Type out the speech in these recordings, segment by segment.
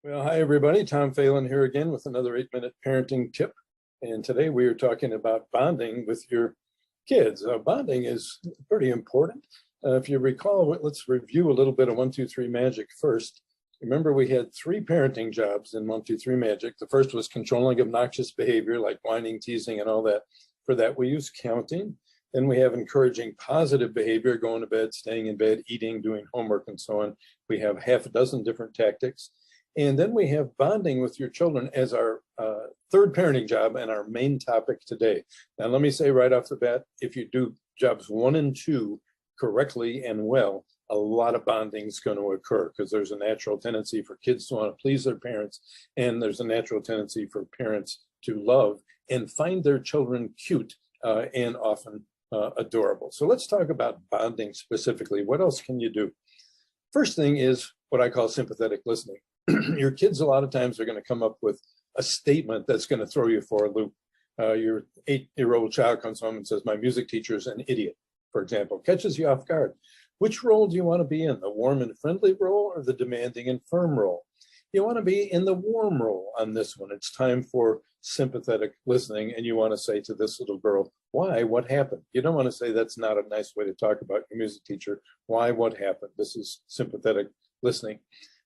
Well, hi everybody. Tom Phelan here again with another 8-minute parenting tip. And today we are talking about bonding with your kids. Bonding is pretty important. If you recall, let's review a little bit of 1, 2, 3 Magic first. Remember, we had 3 parenting jobs in 1, 2, 3 Magic. The first was controlling obnoxious behavior like whining, teasing, and all that. For that, we use counting. Then we have encouraging positive behavior, going to bed, staying in bed, eating, doing homework, and so on. We have half a dozen different tactics. And then we have bonding with your children as our third parenting job and our main topic today. Now, let me say right off the bat, if you do jobs 1 and 2 correctly and well, a lot of bonding is going to occur because there's a natural tendency for kids to want to please their parents, and there's a natural tendency for parents to love and find their children cute and often adorable. So let's talk about bonding specifically. What else can you do? First thing is what I call sympathetic listening. Your kids a lot of times are going to come up with a statement that's going to throw you for a loop. Your 8-year-old child comes home and says, my music teacher is an idiot, for example, catches you off guard. Which role do you want to be in, the warm and friendly role or the demanding and firm role? You want to be in the warm role on this one. It's time for sympathetic listening, and you want to say to this little girl, why, what happened? You don't want to say that's not a nice way to talk about your music teacher. Why, what happened? This is sympathetic listening.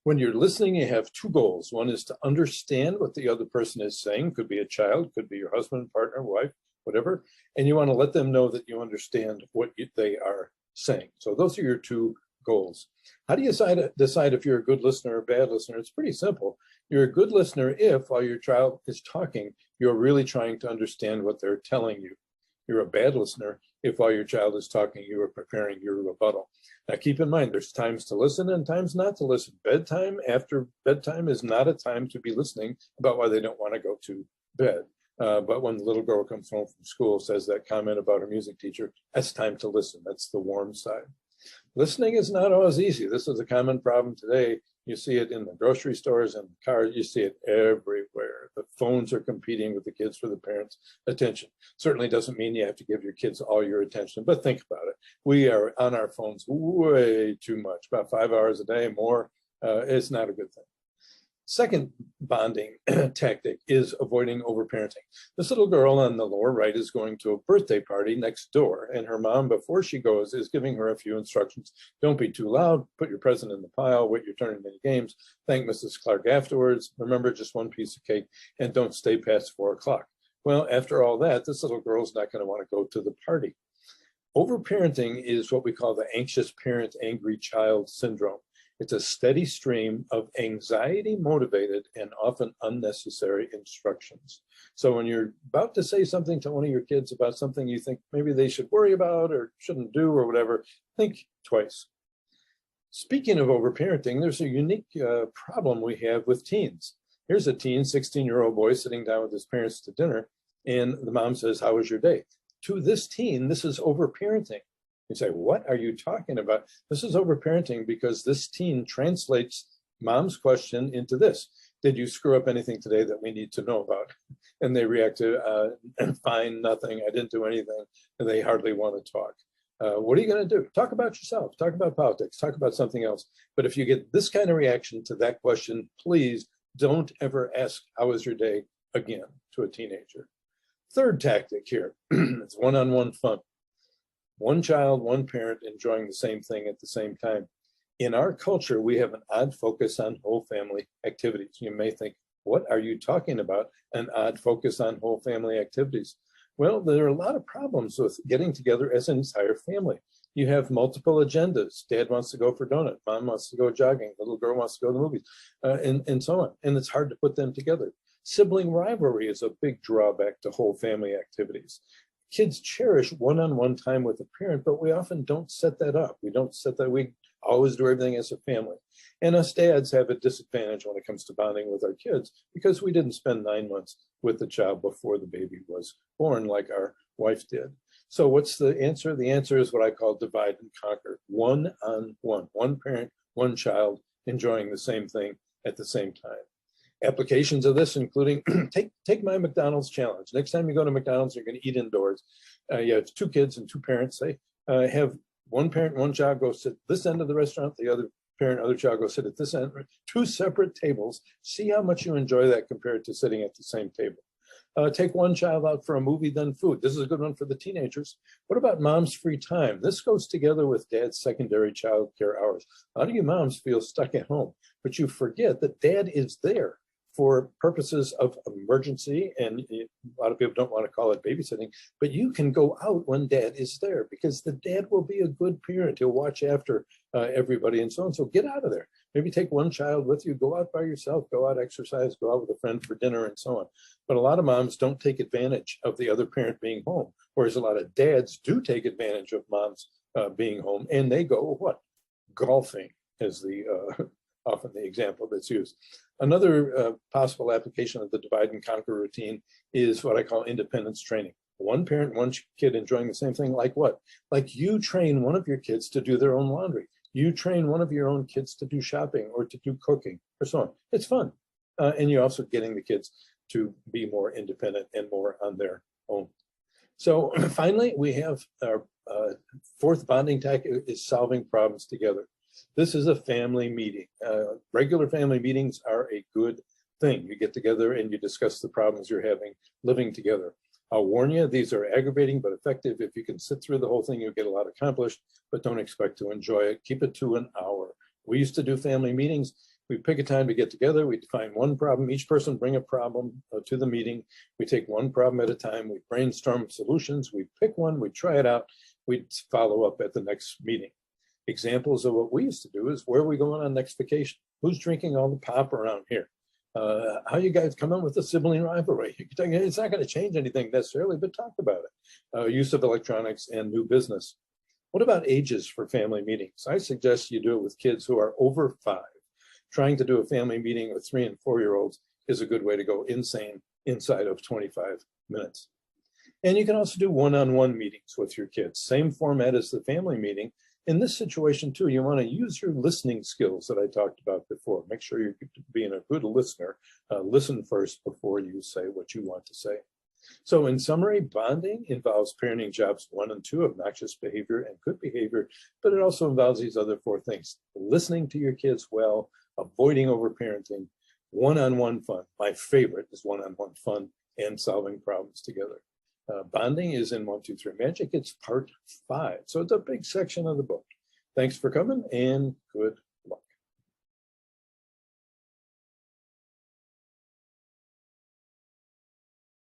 When you're listening, you have 2 goals. One is to understand what the other person is saying. Could be a child, could be your husband, partner, wife, whatever. And you want to let them know that you understand what they are saying. So those are your 2 goals. How do you decide if you're a good listener or a bad listener? It's pretty simple. You're a good listener if, while your child is talking, you're really trying to understand what they're telling you. You're a bad listener if, while your child is talking, you are preparing your rebuttal. Now, keep in mind, there's times to listen and times not to listen. Bedtime, after bedtime, is not a time to be listening about why they don't want to go to bed. But when the little girl comes home from school, says that comment about her music teacher, that's time to listen. That's the warm side. Listening is not always easy. This is a common problem today. You see it in the grocery stores and cars. You see it everywhere. The phones are competing with the kids for the parents' attention. Certainly doesn't mean you have to give your kids all your attention, but think about it. We are on our phones way too much, about 5 hours a day, more. It's not a good thing. Second bonding tactic is avoiding overparenting. This little girl on the lower right is going to a birthday party next door, and her mom, before she goes, is giving her a few instructions. Don't be too loud, put your present in the pile, wait your turn in many games, thank Mrs. Clark afterwards, remember just 1 piece of cake, and don't stay past 4 o'clock. Well, after all that, this little girl's not going to want to go to the party. Overparenting is what we call the anxious parent, angry child syndrome. It's a steady stream of anxiety-motivated and often unnecessary instructions. So when you're about to say something to one of your kids about something you think maybe they should worry about or shouldn't do or whatever, think twice. Speaking of overparenting, there's a unique problem we have with teens. Here's a teen, 16-year-old boy sitting down with his parents to dinner, and the mom says, how was your day? To this teen, this is overparenting. You say, what are you talking about? This is overparenting because this teen translates mom's question into this. Did you screw up anything today that we need to know about? And they react to, fine, nothing, I didn't do anything, and they hardly want to talk. What are you going to do? Talk about yourself, talk about politics, talk about something else. But if you get this kind of reaction to that question, please don't ever ask, how was your day again, to a teenager. Third tactic here, it's one-on-one fun. One child, one parent enjoying the same thing at the same time. In our culture, we have an odd focus on whole family activities. You may think, what are you talking about? An odd focus on whole family activities. Well, there are a lot of problems with getting together as an entire family. You have multiple agendas. Dad wants to go for donut. Mom wants to go jogging. The little girl wants to go to the movies, and so on. And it's hard to put them together. Sibling rivalry is a big drawback to whole family activities. Kids cherish one-on-one time with a parent, but we often don't set that up. We always do everything as a family. And us dads have a disadvantage when it comes to bonding with our kids because we didn't spend 9 months with the child before the baby was born like our wife did. So what's the answer? The answer is what I call divide and conquer. One-on-one, one parent, one child enjoying the same thing at the same time. Applications of this, including take my McDonald's challenge. Next time you go to McDonald's, you're going to eat indoors. You have 2 kids and 2 parents. Say, have one parent, one child go sit this end of the restaurant, the other parent, other child, go sit at this end, two separate tables. See how much you enjoy that compared to sitting at the same table. Take one child out for a movie, then food. This is a good one for the teenagers. What about mom's free time? This goes together with dad's secondary child care hours. A lot of you moms feel stuck at home, but you forget that dad is there for purposes of emergency, and a lot of people don't want to call it babysitting, but you can go out when dad is there because the dad will be a good parent. He'll watch after everybody and so on. So get out of there. Maybe take one child with you, go out by yourself, go out exercise, go out with a friend for dinner and so on. But a lot of moms don't take advantage of the other parent being home, whereas a lot of dads do take advantage of moms being home, and they go, what? Golfing is the often the example that's used. Another possible application of the divide and conquer routine is what I call independence training. One parent, one kid enjoying the same thing, like what? Like you train one of your kids to do their own laundry. You train one of your own kids to do shopping or to do cooking or so on. It's fun. And you're also getting the kids to be more independent and more on their own. So finally, we have our fourth bonding tactic is solving problems together. This is a family meeting. Regular family meetings are a good thing. You get together and you discuss the problems you're having living together. I'll warn you, these are aggravating but effective. If you can sit through the whole thing, you'll get a lot accomplished, but don't expect to enjoy it. Keep it to an hour. We used to do family meetings. We pick a time to get together. We define one problem. Each person bring a problem to the meeting. We take one problem at a time. We brainstorm solutions. We pick one. We try it out. We follow up at the next meeting. Examples of what we used to do is where are we going on next vacation? Who's drinking all the pop around here? How you guys come in with a sibling rivalry? It's not going to change anything necessarily, but talk about it. Use of electronics and new business. What about ages for family meetings? I suggest you do it with kids who are over 5. Trying to do a family meeting with 3 and 4-year-olds is a good way to go insane inside of 25 minutes. And you can also do one-on-one meetings with your kids. Same format as the family meeting. In this situation too, you want to use your listening skills that I talked about before. Make sure you're being a good listener. Listen first before you say what you want to say. So in summary, bonding involves parenting jobs 1 and 2, obnoxious behavior and good behavior, but it also involves these other 4 things. Listening to your kids well, avoiding overparenting, one-on-one fun. My favorite is one-on-one fun and solving problems together. Bonding is in 1, 2, 3 Magic. It's part 5. So it's a big section of the book. Thanks for coming and good